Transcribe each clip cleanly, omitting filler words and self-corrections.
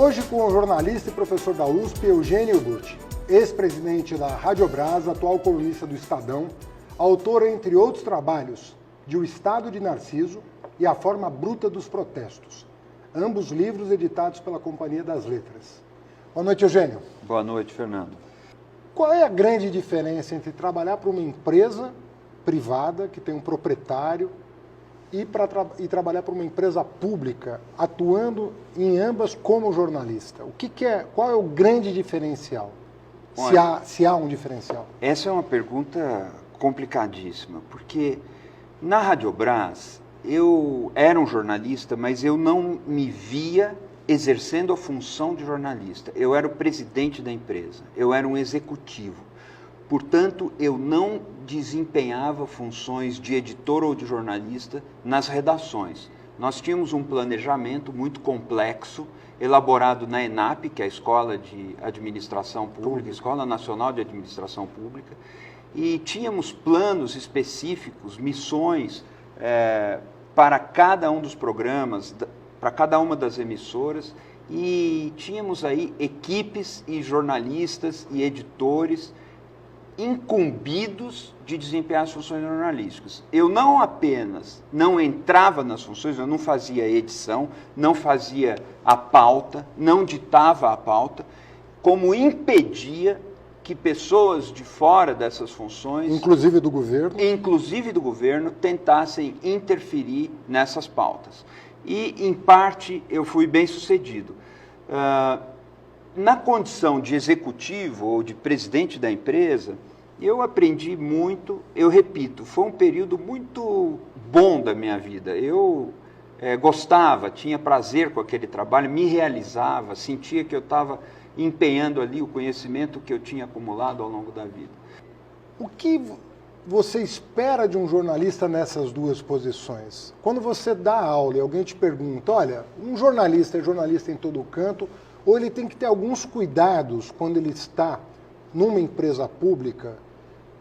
Hoje com o jornalista e professor da USP, Eugênio Burti, ex-presidente da Radiobras, atual colunista do Estadão, autor, entre outros trabalhos, de O Estado de Narciso e A Forma Bruta dos Protestos, ambos livros editados pela Companhia das Letras. Boa noite, Eugênio. Boa noite, Fernando. Qual é a grande diferença entre trabalhar para uma empresa privada, que tem um proprietário, e trabalhar para uma empresa pública, atuando em ambas como jornalista? Qual é o grande diferencial? Olha, se há um diferencial. Essa é uma pergunta complicadíssima, porque na Radiobras eu era um jornalista, mas eu não me via exercendo a função de jornalista. Eu era o presidente da empresa, eu era um executivo. Portanto, eu não desempenhava funções de editor ou de jornalista nas redações. Nós tínhamos um planejamento muito complexo, elaborado na ENAP, que é a Escola de Administração Pública, Escola Nacional de Administração Pública, e tínhamos planos específicos, missões para cada um dos programas, para cada uma das emissoras, e tínhamos aí equipes e jornalistas e editores incumbidos de desempenhar as funções jornalísticas. Eu não apenas não entrava nas funções, eu não fazia edição, não fazia a pauta, não ditava a pauta, como impedia que pessoas de fora dessas funções, inclusive do governo, tentassem interferir nessas pautas. E, em parte, eu fui bem sucedido. Na condição de executivo ou de presidente da empresa, eu aprendi muito, eu repito, foi um período muito bom da minha vida. Eu gostava, tinha prazer com aquele trabalho, me realizava, sentia que eu estava empenhando ali o conhecimento que eu tinha acumulado ao longo da vida. O que você espera de um jornalista nessas duas posições? Quando você dá aula e alguém te pergunta, olha, um jornalista é jornalista em todo canto, ou ele tem que ter alguns cuidados quando ele está numa empresa pública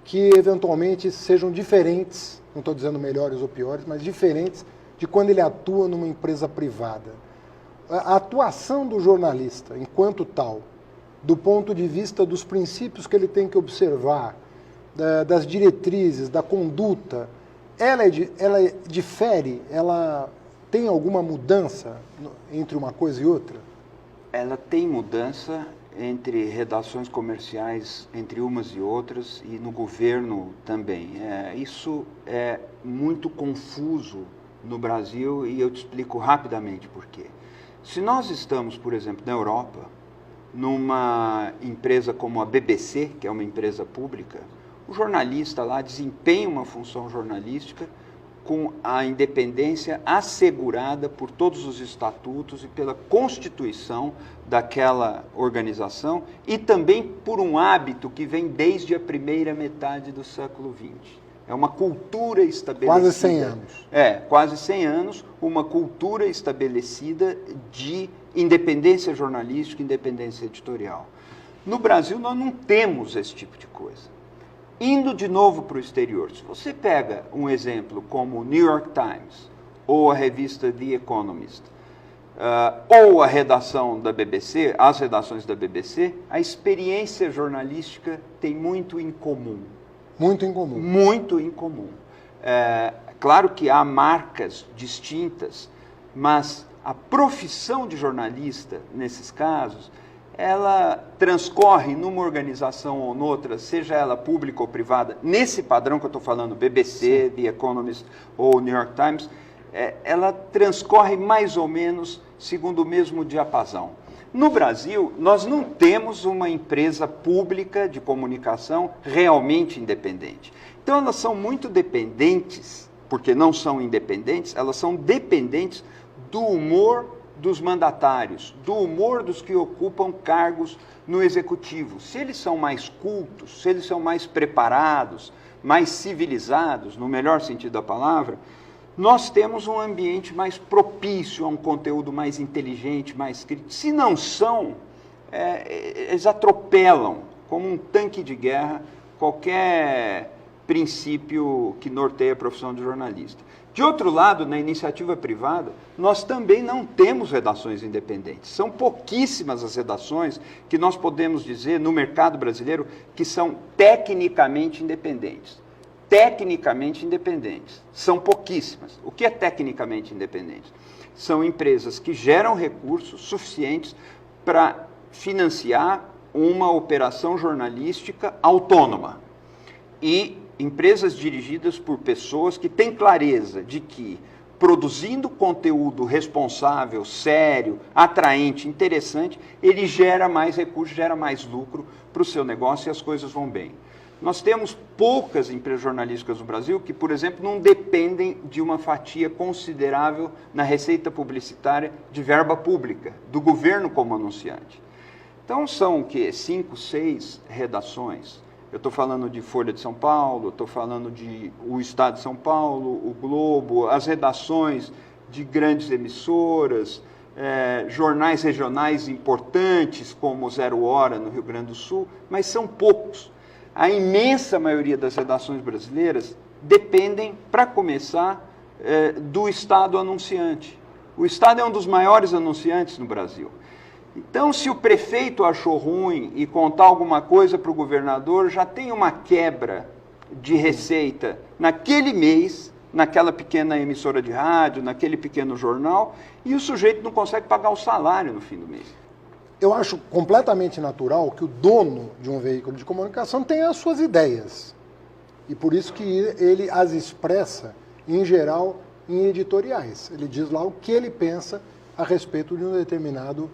que eventualmente sejam diferentes, não estou dizendo melhores ou piores, mas diferentes de quando ele atua numa empresa privada. A atuação do jornalista, enquanto tal, do ponto de vista dos princípios que ele tem que observar, das diretrizes, da conduta, ela difere, ela tem alguma mudança entre uma coisa e outra? Ela tem mudança entre redações comerciais, entre umas e outras, e no governo também. Isso é muito confuso no Brasil e eu te explico rapidamente por quê. Se nós estamos, por exemplo, na Europa, numa empresa como a BBC, que é uma empresa pública, o jornalista lá desempenha uma função jornalística com a independência assegurada por todos os estatutos e pela Constituição daquela organização e também por um hábito que vem desde a primeira metade do século XX. É uma cultura estabelecida... Quase 100 anos. Quase 100 anos, uma cultura estabelecida de independência jornalística e independência editorial. No Brasil, nós não temos esse tipo de coisa. Indo de novo para o exterior, se você pega um exemplo como o New York Times, ou a revista The Economist, ou a redação da BBC, as redações da BBC, a experiência jornalística tem muito em comum. Muito em comum. Muito em comum. Claro que há marcas distintas, mas a profissão de jornalista, nesses casos, ela transcorre numa organização ou noutra, seja ela pública ou privada, nesse padrão que eu estou falando, BBC, The Economist ou New York Times, ela transcorre mais ou menos segundo o mesmo diapasão. No Brasil, nós não temos uma empresa pública de comunicação realmente independente. Então, elas são muito dependentes, porque não são independentes, elas são dependentes do humor dos mandatários, do humor dos que ocupam cargos no executivo. Se eles são mais cultos, se eles são mais preparados, mais civilizados, no melhor sentido da palavra, nós temos um ambiente mais propício a um conteúdo mais inteligente, mais crítico. Se não são, eles atropelam, como um tanque de guerra, qualquer princípio que norteia a profissão de jornalista. De outro lado, na iniciativa privada, nós também não temos redações independentes. São pouquíssimas as redações que nós podemos dizer, no mercado brasileiro, que são tecnicamente independentes. Tecnicamente independentes. São pouquíssimas. O que é tecnicamente independente? São empresas que geram recursos suficientes para financiar uma operação jornalística autônoma. E empresas dirigidas por pessoas que têm clareza de que, produzindo conteúdo responsável, sério, atraente, interessante, ele gera mais recursos, gera mais lucro para o seu negócio e as coisas vão bem. Nós temos poucas empresas jornalísticas no Brasil que, por exemplo, não dependem de uma fatia considerável na receita publicitária de verba pública, do governo como anunciante. Então, são o quê? 5, 6 redações. Eu estou falando de Folha de São Paulo, estou falando de o Estado de São Paulo, o Globo, as redações de grandes emissoras, jornais regionais importantes, como o Zero Hora, no Rio Grande do Sul, mas são poucos. A imensa maioria das redações brasileiras dependem, para começar, do Estado anunciante. O Estado é um dos maiores anunciantes no Brasil. Então, se o prefeito achou ruim e contar alguma coisa para o governador, já tem uma quebra de receita naquele mês, naquela pequena emissora de rádio, naquele pequeno jornal, e o sujeito não consegue pagar o salário no fim do mês. Eu acho completamente natural que o dono de um veículo de comunicação tenha as suas ideias. E por isso que ele as expressa, em geral, em editoriais. Ele diz lá o que ele pensa a respeito de um determinado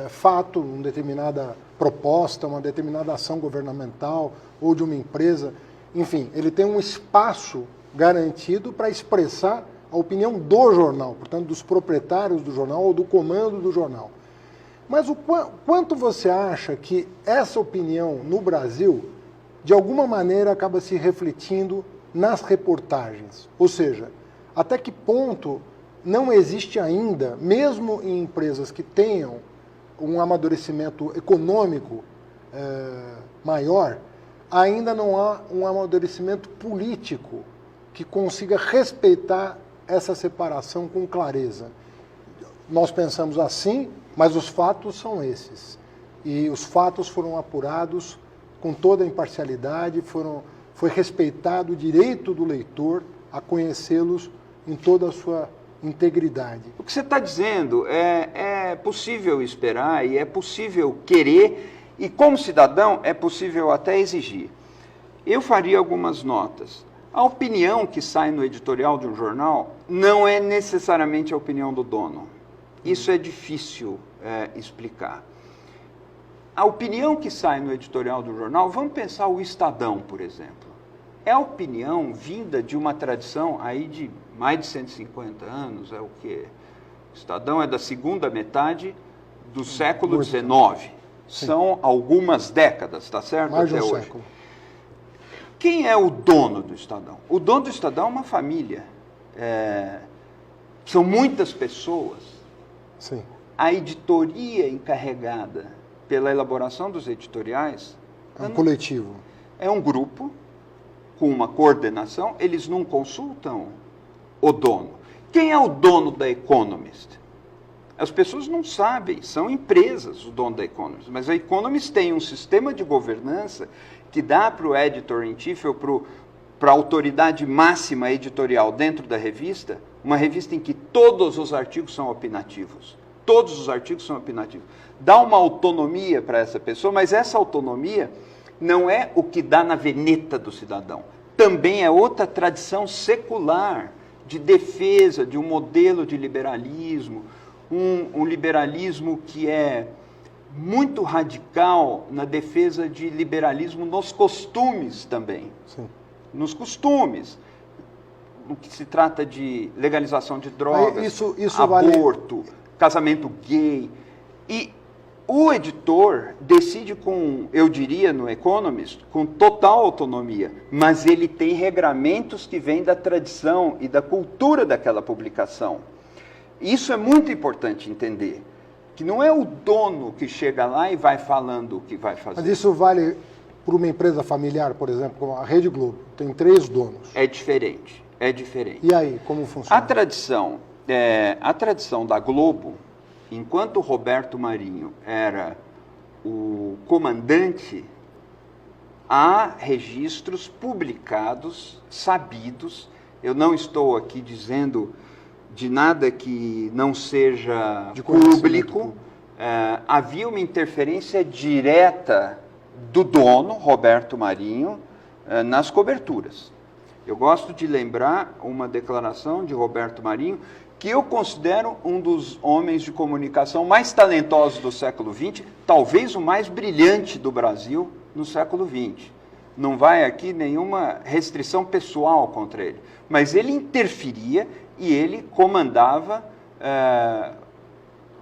fato, uma determinada proposta, uma determinada ação governamental ou de uma empresa. Enfim, ele tem um espaço garantido para expressar a opinião do jornal, portanto, dos proprietários do jornal ou do comando do jornal. Mas quanto você acha que essa opinião no Brasil, de alguma maneira, acaba se refletindo nas reportagens? Ou seja, até que ponto não existe ainda, mesmo em empresas que tenham um amadurecimento econômico maior, ainda não há um amadurecimento político que consiga respeitar essa separação com clareza. Nós pensamos assim, mas os fatos são esses. E os fatos foram apurados com toda a imparcialidade, foi respeitado o direito do leitor a conhecê-los em toda a sua integridade. O que você está dizendo é possível esperar e é possível querer, e como cidadão é possível até exigir. Eu faria algumas notas. A opinião que sai no editorial de um jornal não é necessariamente a opinião do dono. Isso é difícil explicar. A opinião que sai no editorial do jornal, vamos pensar o Estadão, por exemplo. É a opinião vinda de uma tradição aí de mais de 150 anos, é o quê? O Estadão é da segunda metade do século XIX. São algumas décadas, tá certo? Mais de até um hoje. século. Quem é o dono do Estadão? O dono do Estadão é uma família. São muitas pessoas. Sim. A editoria encarregada pela elaboração dos editoriais É um coletivo. é um grupo com uma coordenação, eles não consultam o dono. Quem é o dono da Economist? As pessoas não sabem, são empresas o dono da Economist, mas a Economist tem um sistema de governança que dá para o editor-in-chief ou para a autoridade máxima editorial dentro da revista, uma revista em que todos os artigos são opinativos. Todos os artigos são opinativos. Dá uma autonomia para essa pessoa, mas essa autonomia não é o que dá na veneta do cidadão. Também é outra tradição secular de defesa de um modelo de liberalismo, um liberalismo que é muito radical na defesa de liberalismo nos costumes também. Sim. Nos costumes. No que se trata de legalização de drogas, Isso aborto, casamento gay. E o editor decide com, eu diria no Economist, com total autonomia, mas ele tem regramentos que vêm da tradição e da cultura daquela publicação. Isso é muito importante entender, que não é o dono que chega lá e vai falando o que vai fazer. Mas isso vale por uma empresa familiar, por exemplo, como a Rede Globo, tem 3 donos. É diferente, é diferente. E aí, como funciona? A tradição da Globo, enquanto o Roberto Marinho era o comandante, há registros publicados, sabidos. Eu não estou aqui dizendo de nada que não seja público. Havia uma interferência direta do dono, Roberto Marinho, nas coberturas. Eu gosto de lembrar uma declaração de Roberto Marinho, que eu considero um dos homens de comunicação mais talentosos do século XX, talvez o mais brilhante do Brasil no século XX. Não vai aqui nenhuma restrição pessoal contra ele, mas ele interferia e ele comandava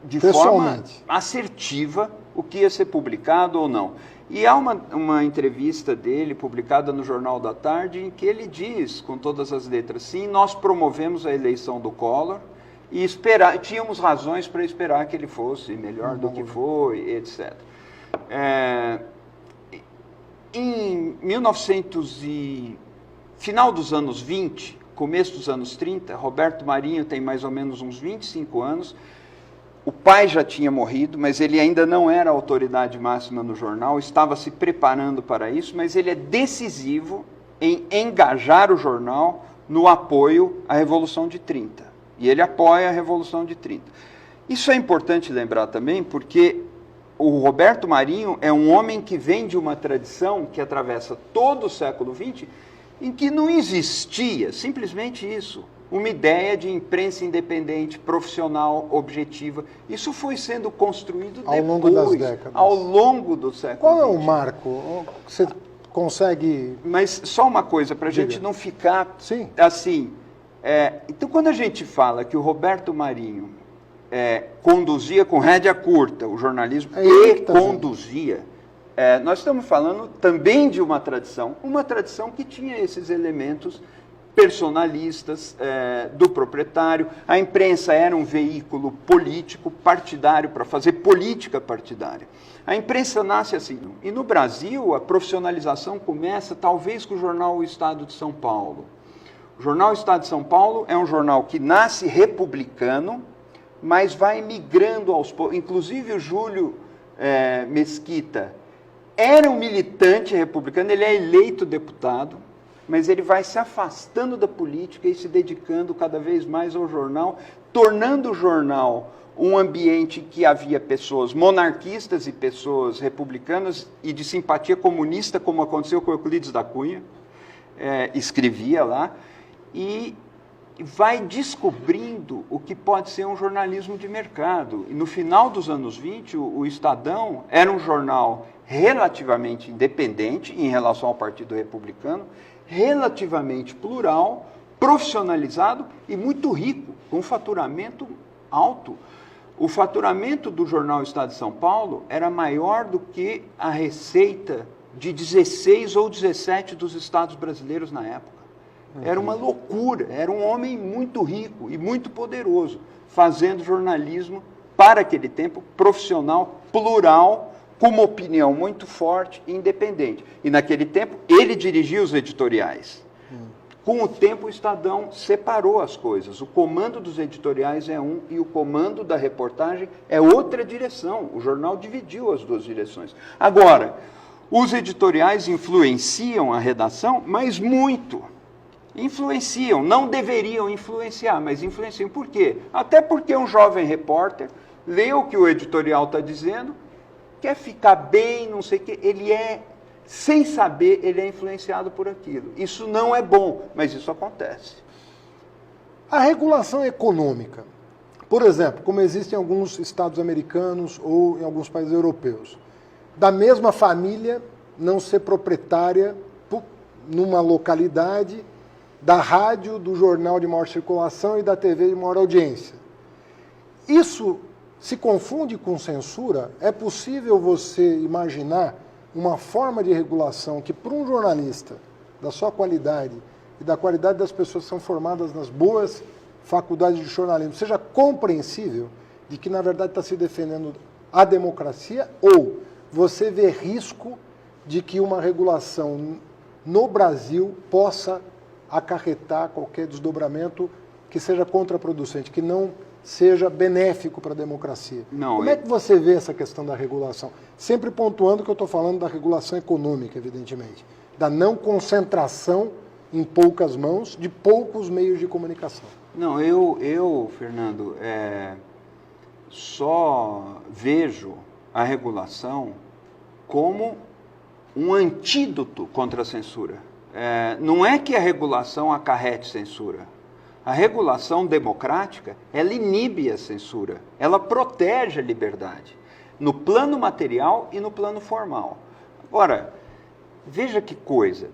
de forma assertiva o que ia ser publicado ou não. E há uma entrevista dele publicada no Jornal da Tarde em que ele diz, com todas as letras, sim, nós promovemos a eleição do Collor e tínhamos razões para esperar que ele fosse melhor do que foi, etc. Em final dos anos 20, começo dos anos 30, Roberto Marinho tem mais ou menos uns 25 anos. O pai já tinha morrido, mas ele ainda não era a autoridade máxima no jornal, estava se preparando para isso, mas ele é decisivo em engajar o jornal no apoio à Revolução de 30. E ele apoia a Revolução de 30. Isso é importante lembrar também, porque o Roberto Marinho é um homem que vem de uma tradição que atravessa todo o século XX, em que não existia simplesmente isso. Uma ideia de imprensa independente, profissional, objetiva. Isso foi sendo construído ao longo das décadas. Ao longo do século Qual é XX. o marco? Você consegue... Mas só uma coisa, para a gente não ficar Sim. assim. Então, quando a gente fala que o Roberto Marinho conduzia com rédea curta o jornalismo conduzia, nós estamos falando também de uma tradição que tinha esses elementos personalistas do proprietário. A imprensa era um veículo político, partidário, para fazer política partidária. A imprensa nasce assim. E no Brasil, a profissionalização começa talvez com o jornal O Estado de São Paulo. O jornal O Estado de São Paulo é um jornal que nasce republicano, mas vai migrando aos poucos. Inclusive o Júlio Mesquita era um militante republicano, ele é eleito deputado, mas ele vai se afastando da política e se dedicando cada vez mais ao jornal, tornando o jornal um ambiente em que havia pessoas monarquistas e pessoas republicanas e de simpatia comunista, como aconteceu com Euclides da Cunha, escrevia lá, e vai descobrindo o que pode ser um jornalismo de mercado. E no final dos anos 20, o Estadão era um jornal relativamente independente em relação ao Partido Republicano, relativamente plural, profissionalizado e muito rico, com faturamento alto. O faturamento do jornal Estado de São Paulo era maior do que a receita de 16 ou 17 dos estados brasileiros na época. Era uma loucura, era um homem muito rico e muito poderoso, fazendo jornalismo, para aquele tempo, profissional, plural, com uma opinião muito forte e independente. E naquele tempo, ele dirigia os editoriais. Com o tempo, o Estadão separou as coisas. O comando dos editoriais é um e o comando da reportagem é outra direção. O jornal dividiu as duas direções. Agora, os editoriais influenciam a redação, mas muito. Influenciam, não deveriam influenciar, mas influenciam. Por quê? Até porque um jovem repórter lê o que o editorial está dizendo, quer ficar bem, não sei o quê, sem saber, ele é influenciado por aquilo. Isso não é bom, mas isso acontece. A regulação econômica, por exemplo, como existe em alguns estados americanos ou em alguns países europeus, da mesma família não ser proprietária numa localidade da rádio, do jornal de maior circulação e da TV de maior audiência. Isso se confunde com censura? É possível você imaginar uma forma de regulação que, para um jornalista da sua qualidade e da qualidade das pessoas que são formadas nas boas faculdades de jornalismo, seja compreensível de que, na verdade, está se defendendo a democracia, ou você vê risco de que uma regulação no Brasil possa acarretar qualquer desdobramento que seja contraproducente, que não seja benéfico para a democracia. Não, Como é que você vê essa questão da regulação? Sempre pontuando que eu estou falando da regulação econômica, evidentemente, da não concentração em poucas mãos de poucos meios de comunicação. Não, Fernando, só vejo a regulação como um antídoto contra a censura. Não é que a regulação acarrete censura. A regulação democrática, ela inibe a censura, ela protege a liberdade, no plano material e no plano formal. Agora, veja que coisa,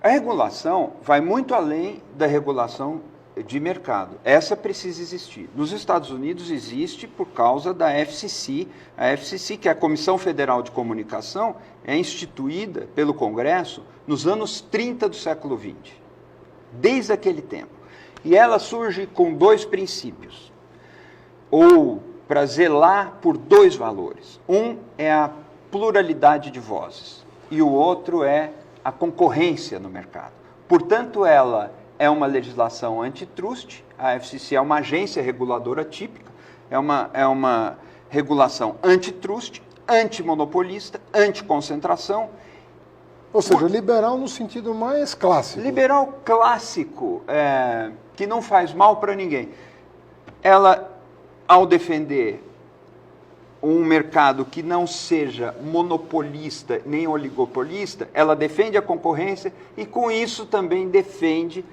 a regulação vai muito além da regulação de mercado. Essa precisa existir. Nos Estados Unidos existe por causa da FCC. A FCC, que é a Comissão Federal de Comunicação, é instituída pelo Congresso nos anos 30 do século XX, desde aquele tempo. E ela surge com dois princípios, ou para zelar por dois valores. Um é a pluralidade de vozes e o outro é a concorrência no mercado. Portanto, ela é uma legislação antitrust, a FCC é uma agência reguladora típica, é uma regulação antitrust, antimonopolista, anticoncentração. Ou seja, liberal no sentido mais clássico. Liberal clássico, que não faz mal para ninguém. Ela, ao defender um mercado que não seja monopolista nem oligopolista, ela defende a concorrência e, com isso, também defende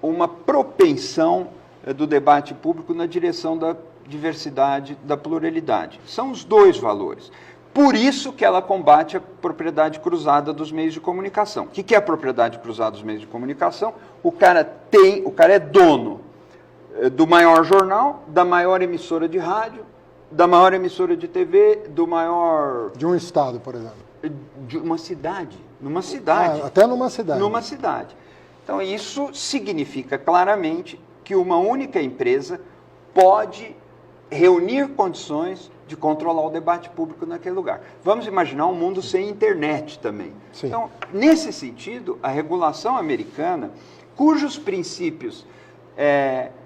uma propensão do debate público na direção da diversidade, da pluralidade. São os dois valores. Por isso que ela combate a propriedade cruzada dos meios de comunicação. O que é a propriedade cruzada dos meios de comunicação? O cara é dono do maior jornal, da maior emissora de rádio, da maior emissora de TV, do maior... De um estado, por exemplo. De uma cidade. Numa cidade. Até numa cidade. Numa cidade. Então, isso significa claramente que uma única empresa pode reunir condições de controlar o debate público naquele lugar. Vamos imaginar um mundo sem internet também. Sim. Então, nesse sentido, a regulação americana, cujos princípios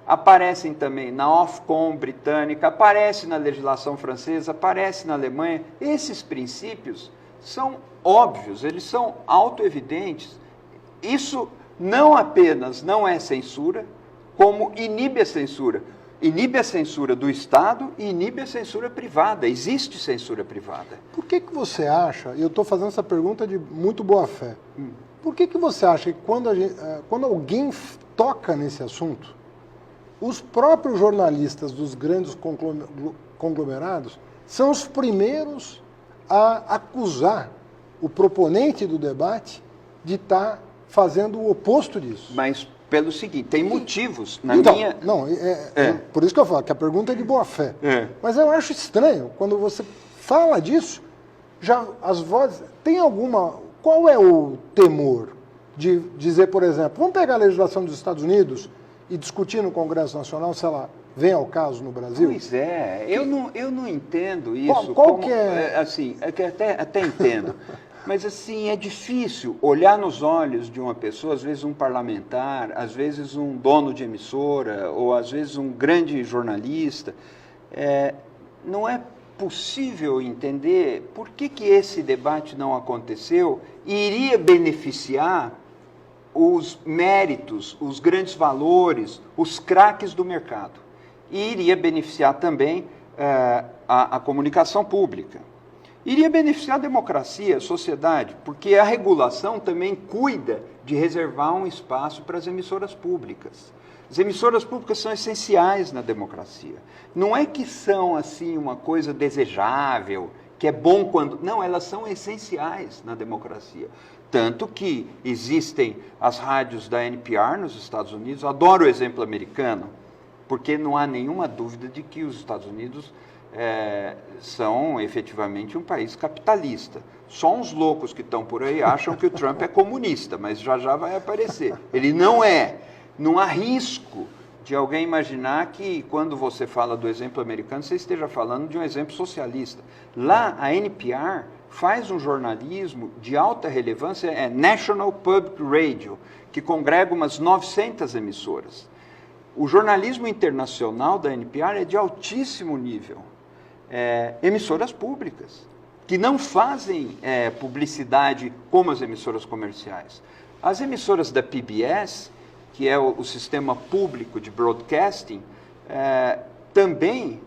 aparecem também na Ofcom britânica, aparece na legislação francesa, aparece na Alemanha, esses princípios são óbvios, eles são autoevidentes. Isso não apenas não é censura, como inibe a censura. Inibe a censura do Estado e inibe a censura privada. Existe censura privada. Por que você acha, e eu estou fazendo essa pergunta de muito boa fé, por que você acha que quando alguém toca nesse assunto, os próprios jornalistas dos grandes conglomerados são os primeiros a acusar o proponente do debate de estar fazendo o oposto disso? Mas pelo seguinte, tem motivos na então, minha... Não, por isso que eu falo que a pergunta é de boa fé. Mas eu acho estranho, quando você fala disso, já as vozes... Tem alguma... Qual é o temor de dizer, por exemplo, vamos pegar a legislação dos Estados Unidos e discutir no Congresso Nacional, se ela vem ao caso no Brasil? Pois é, eu não entendo isso. Qual que é... Assim, é que até entendo. Mas, assim, é difícil olhar nos olhos de uma pessoa, às vezes um parlamentar, às vezes um dono de emissora, ou às vezes um grande jornalista. Não é possível entender por que esse debate não aconteceu e iria beneficiar os méritos, os grandes valores, os craques do mercado. E iria beneficiar também a comunicação pública. Iria beneficiar a democracia, a sociedade, porque a regulação também cuida de reservar um espaço para as emissoras públicas. As emissoras públicas são essenciais na democracia. Não é que são, assim, uma coisa desejável, que é bom quando... Não, elas são essenciais na democracia. Tanto que existem as rádios da NPR nos Estados Unidos. Adoro o exemplo americano, porque não há nenhuma dúvida de que os Estados Unidos são efetivamente um país capitalista. Só uns loucos que estão por aí acham que o Trump é comunista, mas já vai aparecer. Ele não é. Não há risco de alguém imaginar que, quando você fala do exemplo americano, você esteja falando de um exemplo socialista. Lá, a NPR faz um jornalismo de alta relevância, é National Public Radio, que congrega umas 900 emissoras. O jornalismo internacional da NPR é de altíssimo nível. Emissoras públicas, que não fazem publicidade como as emissoras comerciais. As emissoras da PBS, que é o sistema público de broadcasting, também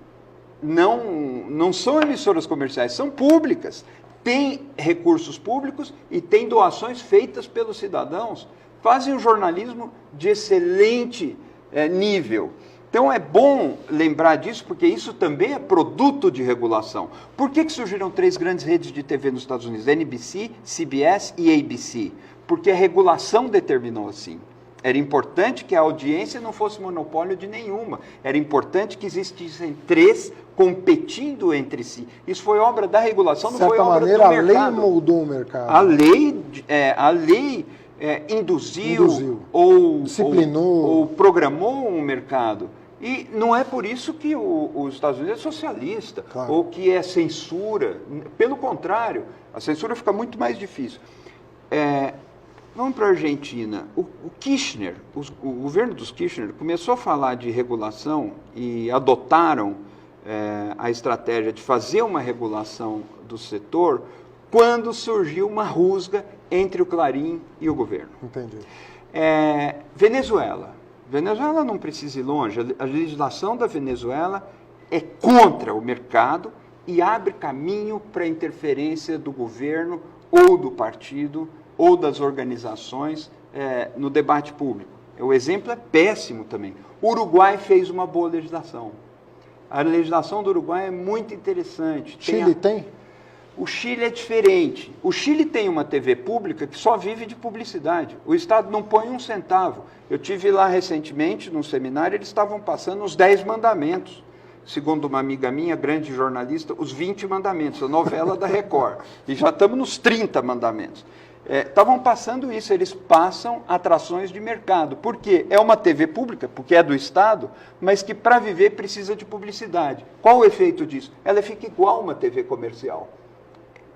não são emissoras comerciais, são públicas. Têm recursos públicos e têm doações feitas pelos cidadãos. Fazem um jornalismo de excelente nível. Então é bom lembrar disso, porque isso também é produto de regulação. Por que surgiram 3 grandes redes de TV nos Estados Unidos? NBC, CBS e ABC. Porque a regulação determinou assim. Era importante que a audiência não fosse monopólio de nenhuma. Era importante que existissem 3 competindo entre si. Isso foi obra da regulação, não foi obra do mercado. De certa maneira, a lei moldou o mercado. A lei induziu ou disciplinou ou programou um mercado. E não é por isso que os Estados Unidos é socialista, claro, ou que é censura. Pelo contrário, a censura fica muito mais difícil. Vamos para a Argentina. O Kirchner, o governo dos Kirchner começou a falar de regulação e adotaram a estratégia de fazer uma regulação do setor quando surgiu uma rusga entre o Clarim e o governo. Entendi. Venezuela. Venezuela não precisa ir longe. A legislação da Venezuela é contra o mercado e abre caminho para a interferência do governo ou do partido ou das organizações no debate público. O exemplo é péssimo também. O Uruguai fez uma boa legislação. A legislação do Uruguai é muito interessante. Chile tem? O Chile é diferente. O Chile tem uma TV pública que só vive de publicidade. O Estado não põe um centavo. Eu tive lá recentemente, num seminário, eles estavam passando os 10 mandamentos. Segundo uma amiga minha, grande jornalista, os 20 mandamentos, a novela da Record. E já estamos nos 30 mandamentos. Estavam passando isso, eles passam atrações de mercado. Por quê? É uma TV pública, porque é do Estado, mas que para viver precisa de publicidade. Qual o efeito disso? Ela fica igual uma TV comercial.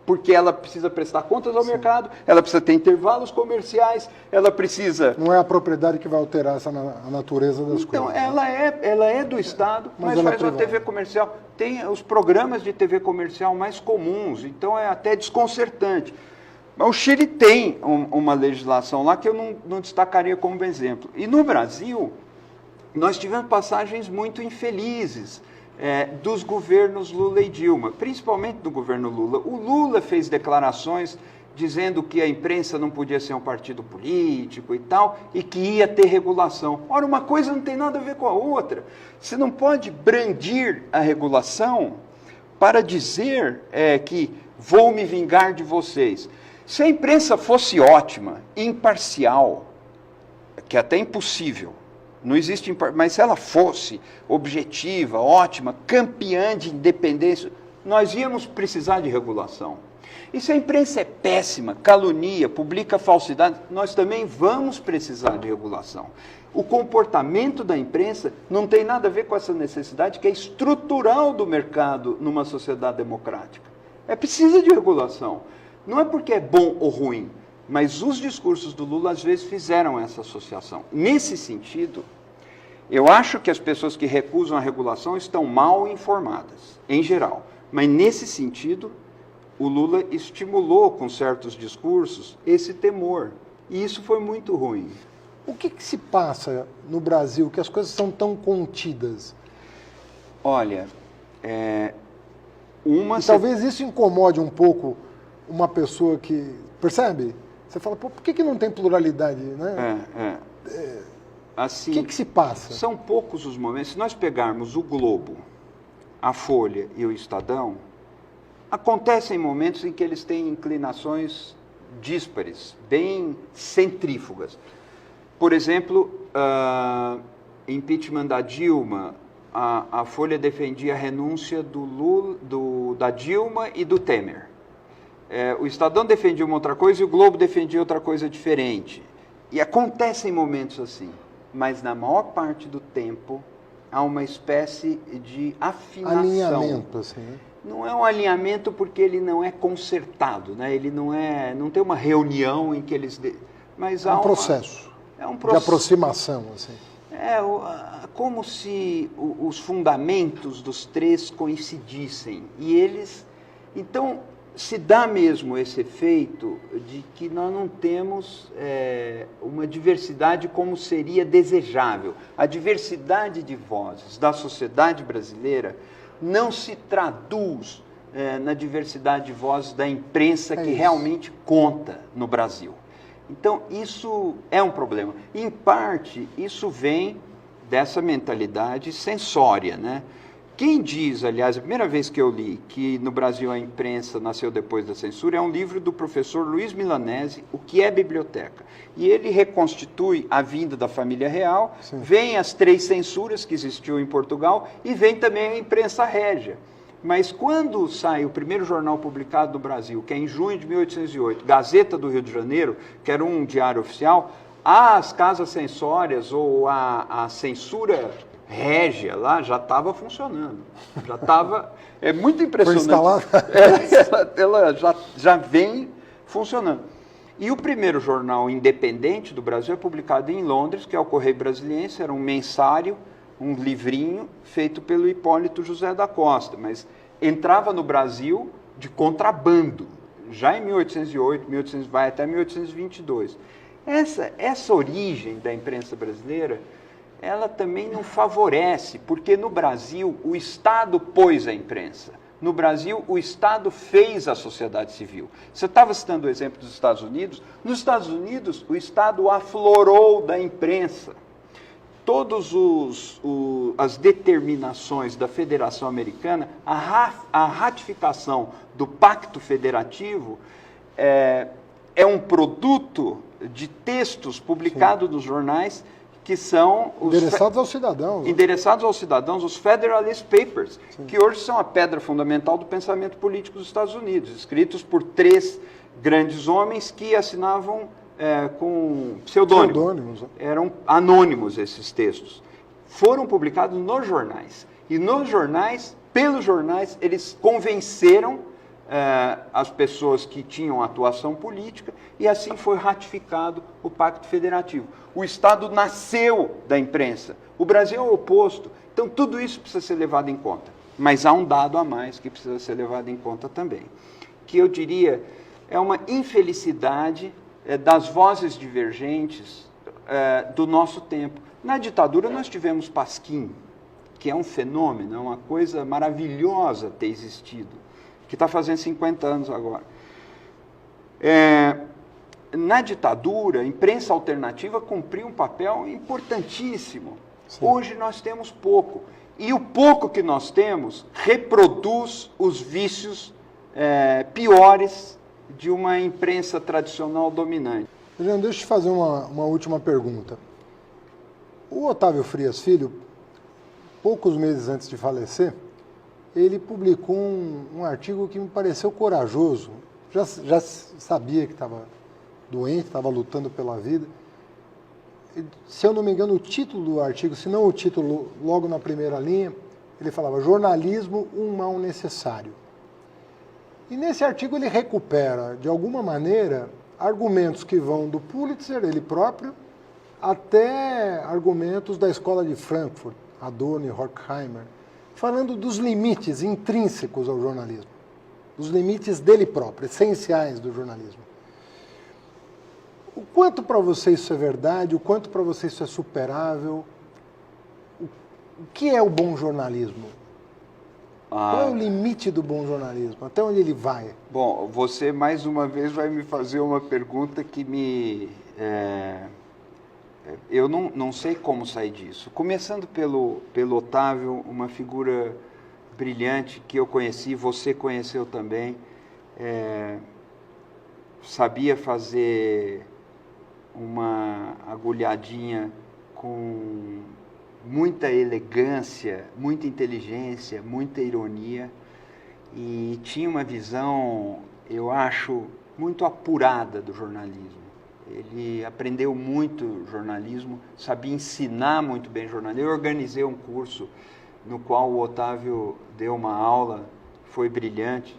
Porque ela precisa prestar contas ao mercado, ela precisa ter intervalos comerciais, ela precisa... Não é a propriedade que vai alterar a natureza das coisas. Então, ela é do Estado, mas faz uma TV comercial. Tem os programas de TV comercial mais comuns, então é até desconcertante. Mas o Chile tem uma legislação lá que eu não destacaria como exemplo. E no Brasil, nós tivemos passagens muito infelizes dos governos Lula e Dilma, principalmente do governo Lula. O Lula fez declarações dizendo que a imprensa não podia ser um partido político e tal, e que ia ter regulação. Ora, uma coisa não tem nada a ver com a outra. Você não pode brandir a regulação para dizer que vou me vingar de vocês. Se a imprensa fosse ótima, imparcial, que é até impossível, não existe, mas se ela fosse objetiva, ótima, campeã de independência, nós íamos precisar de regulação. E se a imprensa é péssima, calunia, publica falsidade, nós também vamos precisar de regulação. O comportamento da imprensa não tem nada a ver com essa necessidade que é estrutural do mercado numa sociedade democrática. Precisa de regulação. Não é porque é bom ou ruim, mas os discursos do Lula às vezes fizeram essa associação. Nesse sentido, eu acho que as pessoas que recusam a regulação estão mal informadas, em geral. Mas nesse sentido, o Lula estimulou com certos discursos esse temor. E isso foi muito ruim. O que se passa no Brasil que as coisas são tão contidas? Olha, talvez isso incomode um pouco uma pessoa que... Percebe? Você fala, por que não tem pluralidade, né? Assim, o que se passa? São poucos os momentos. Se nós pegarmos o Globo, a Folha e o Estadão, acontecem momentos em que eles têm inclinações díspares, bem centrífugas. Por exemplo, impeachment da Dilma, a Folha defendia a renúncia da Dilma e do Temer. O Estadão defendia uma outra coisa e o Globo defendia outra coisa diferente. E acontecem momentos assim, mas na maior parte do tempo há uma espécie de afinação. Alinhamento, assim, né? não é um alinhamento porque ele não é concertado, né? Ele não tem uma reunião em que eles... Mas é um processo. É um de aproximação, assim. Como se os fundamentos dos três coincidissem. E eles... Então, se dá mesmo esse efeito de que nós não temos uma diversidade como seria desejável. A diversidade de vozes da sociedade brasileira não se traduz na diversidade de vozes da imprensa que realmente conta no Brasil. Então, isso é um problema. Em parte, isso vem dessa mentalidade censória, né? Quem diz, aliás, a primeira vez que eu li que no Brasil a imprensa nasceu depois da censura é um livro do professor Luiz Milanese, O que é Biblioteca? E ele reconstitui a vinda da família real, vem as 3 censuras que existiu em Portugal e vem também a imprensa régia. Mas quando sai o primeiro jornal publicado no Brasil, que é em junho de 1808, Gazeta do Rio de Janeiro, que era um diário oficial, as casas censórias ou a censura régia lá já estava funcionando. Já estava... É muito impressionante. Ela já vem funcionando. E o primeiro jornal independente do Brasil é publicado em Londres, que é o Correio Brasiliense, era um mensário, um livrinho feito pelo Hipólito José da Costa, mas entrava no Brasil de contrabando, já em 1808, vai até 1822. Essa origem da imprensa brasileira, ela também não favorece, porque no Brasil o Estado pôs a imprensa. No Brasil, o Estado fez a sociedade civil. Você estava citando o exemplo dos Estados Unidos. Nos Estados Unidos, o Estado aflorou da imprensa. Todas as determinações da Federação Americana, a ratificação do Pacto Federativo é um produto de textos publicados nos jornais que são endereçados aos cidadãos. Endereçados aos cidadãos, os Federalist Papers, que hoje são a pedra fundamental do pensamento político dos Estados Unidos, escritos por 3 grandes homens que assinavam com pseudônimos. Eram anônimos esses textos. Foram publicados nos jornais. E nos jornais, pelos jornais, eles convenceram as pessoas que tinham atuação política e assim foi ratificado o Pacto Federativo. O Estado nasceu da imprensa. O Brasil é o oposto. Então, tudo isso precisa ser levado em conta. Mas há um dado a mais que precisa ser levado em conta também, que eu diria é uma infelicidade das vozes divergentes do nosso tempo. Na ditadura nós tivemos Pasquim, que é um fenômeno, é uma coisa maravilhosa ter existido, que está fazendo 50 anos agora. Na ditadura, a imprensa alternativa cumpriu um papel importantíssimo. Sim. Hoje nós temos pouco. E o pouco que nós temos reproduz os vícios piores de uma imprensa tradicional dominante. Adriano, deixa eu te fazer uma última pergunta. O Otávio Frias Filho, poucos meses antes de falecer, ele publicou um artigo que me pareceu corajoso. Já sabia que estava doente, estava lutando pela vida. Se eu não me engano, o título do artigo, se não o título logo na primeira linha, ele falava: jornalismo, um mal necessário. E nesse artigo ele recupera, de alguma maneira, argumentos que vão do Pulitzer, ele próprio, até argumentos da escola de Frankfurt, Adorno e Horkheimer, falando dos limites intrínsecos ao jornalismo, dos limites dele próprio, essenciais do jornalismo. O quanto para você isso é verdade, o quanto para você isso é superável? O que é o bom jornalismo? Qual é o limite do bom jornalismo? Até onde ele vai? Bom, você mais uma vez vai me fazer uma pergunta que eu não sei como sair disso. Começando pelo Otávio, uma figura brilhante que eu conheci, você conheceu também, sabia fazer uma agulhadinha com muita elegância, muita inteligência, muita ironia, e tinha uma visão, eu acho, muito apurada do jornalismo. Ele aprendeu muito jornalismo, sabia ensinar muito bem jornalismo. Eu organizei um curso no qual o Otávio deu uma aula foi brilhante.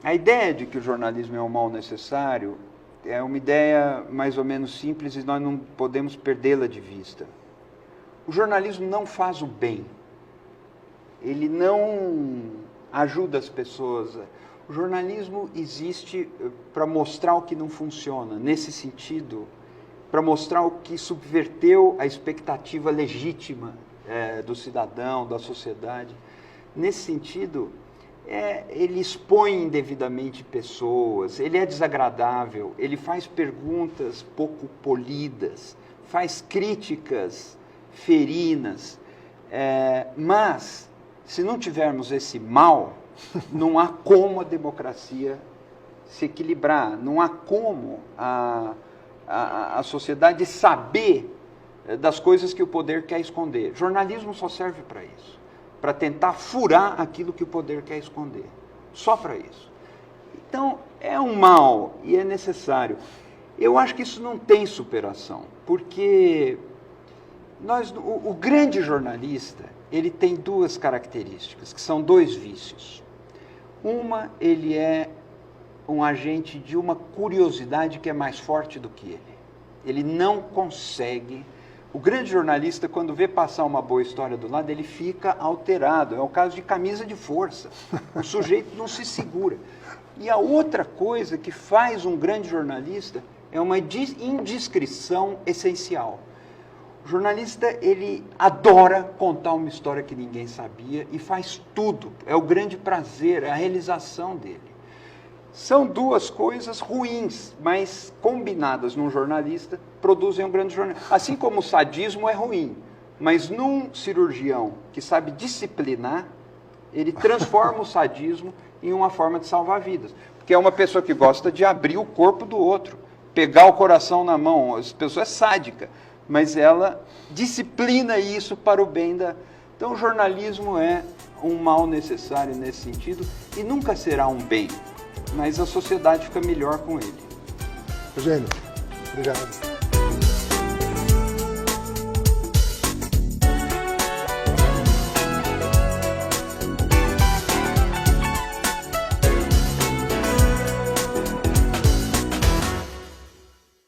A ideia de que o jornalismo é um mal necessário é uma ideia mais ou menos simples e nós não podemos perdê-la de vista. O jornalismo não faz o bem. Ele não ajuda as pessoas. O jornalismo existe para mostrar o que não funciona. Nesse sentido, para mostrar o que subverteu a expectativa legítima do cidadão, da sociedade. Nesse sentido, ele expõe indevidamente pessoas, ele é desagradável, ele faz perguntas pouco polidas, faz críticas ferinas, mas, se não tivermos esse mal, não há como a democracia se equilibrar, não há como a sociedade saber das coisas que o poder quer esconder. Jornalismo só serve para isso, para tentar furar aquilo que o poder quer esconder, só para isso. Então, é um mal e é necessário. Eu acho que isso não tem superação, porque o grande jornalista, ele tem duas características, que são dois vícios. Uma, ele é um agente de uma curiosidade que é mais forte do que ele. Ele não consegue... O grande jornalista, quando vê passar uma boa história do lado, ele fica alterado. É o caso de camisa de força. O sujeito não se segura. E a outra coisa que faz um grande jornalista é uma indiscrição essencial. O jornalista, ele adora contar uma história que ninguém sabia e faz tudo. É o grande prazer, é a realização dele. São duas coisas ruins, mas combinadas num jornalista, produzem um grande jornalista. Assim como o sadismo é ruim, mas num cirurgião que sabe disciplinar, ele transforma o sadismo em uma forma de salvar vidas. Porque é uma pessoa que gosta de abrir o corpo do outro, pegar o coração na mão. Essa pessoa é sádica, mas ela disciplina isso para o bem da... Então o jornalismo é um mal necessário nesse sentido e nunca será um bem. Mas a sociedade fica melhor com ele. Eugênio, obrigado.